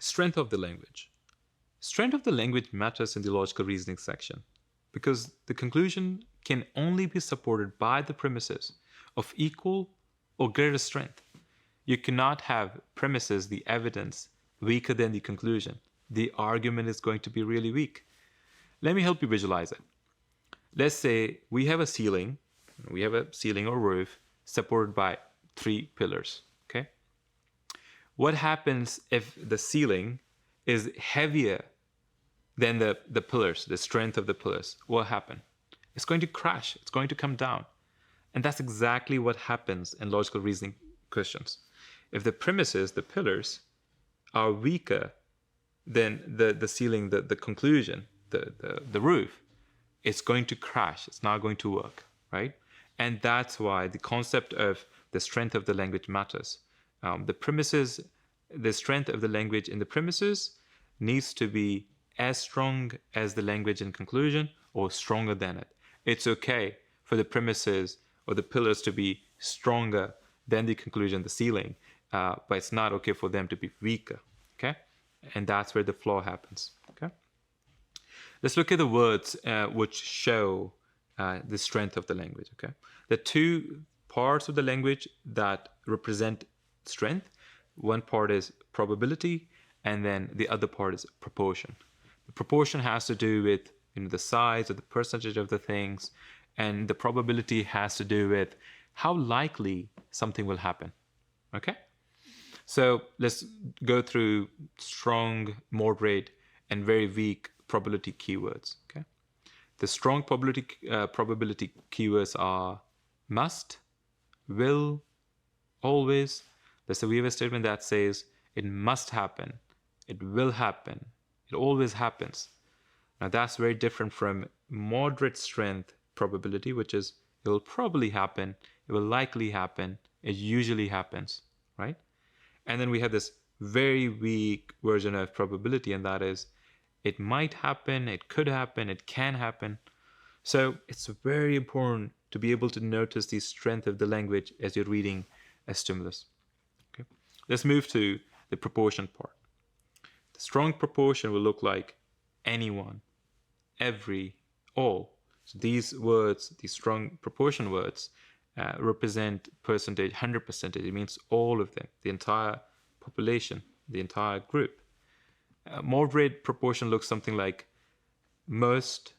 Strength of the language. Strength of the language matters in the logical reasoning section because the conclusion can only be supported by the premises of equal or greater strength. You cannot have premises, the evidence, weaker than the conclusion. The argument is going to be really weak. Let me help you visualize it. Let's say we have a ceiling or roof supported by 3 pillars, okay? What happens if the ceiling is heavier than the pillars, the strength of the pillars? What happens? It's going to crash. It's going to come down. And that's exactly what happens in logical reasoning questions. If the premises, the pillars, are weaker than the ceiling, the conclusion, the roof, it's going to crash. It's not going to work, right? And that's why the concept of the strength of the language matters. The premises, the strength of the language in the premises needs to be as strong as the language in conclusion or stronger than it. It's okay for the premises or the pillars to be stronger than the conclusion, the ceiling, but it's not okay for them to be weaker, okay? And that's where the flaw happens, okay? Let's look at the words which show the strength of the language, okay? The 2 parts of the language that represent strength, one part is probability, and then the other part is proportion. The proportion has to do with the size or the percentage of the things, and the probability has to do with how likely something will happen, okay? So let's go through strong, moderate, and very weak probability keywords, okay? The strong probability keywords are must, will, always. Let's say we have a statement that says it must happen, it will happen, it always happens. Now that's very different from moderate strength probability, which is it will probably happen, it will likely happen, it usually happens, right? And then we have this very weak version of probability, and that is it might happen, it could happen, it can happen. So it's very important to be able to notice the strength of the language as you're reading a stimulus. Okay. Let's move to the proportion part. The strong proportion will look like anyone, every, all. So these words, these strong proportion words, represent percentage, 100%. It means all of them, the entire population, the entire group. Moderate proportion looks something like most,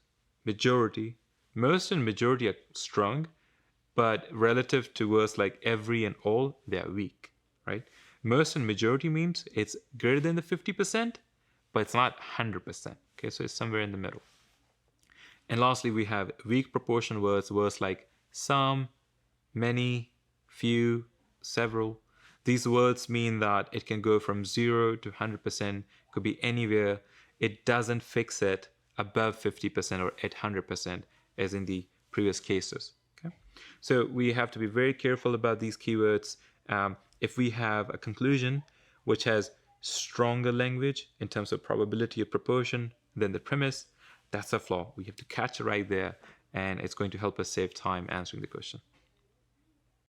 majority. Most and majority are strong, but relative to words like every and all, they are weak, right? Most and majority means it's greater than the 50%, but it's not 100%. Okay, so it's somewhere in the middle. And lastly, we have weak proportion words like some, many, few, several. These words mean that it can go from 0 to 100%, could be anywhere. It doesn't fix it above 50% or at 100%, as in the previous cases. Okay, so we have to be very careful about these keywords. If we have a conclusion which has stronger language in terms of probability or proportion than the premise, that's a flaw. We have to catch it right there, and it's going to help us save time answering the question.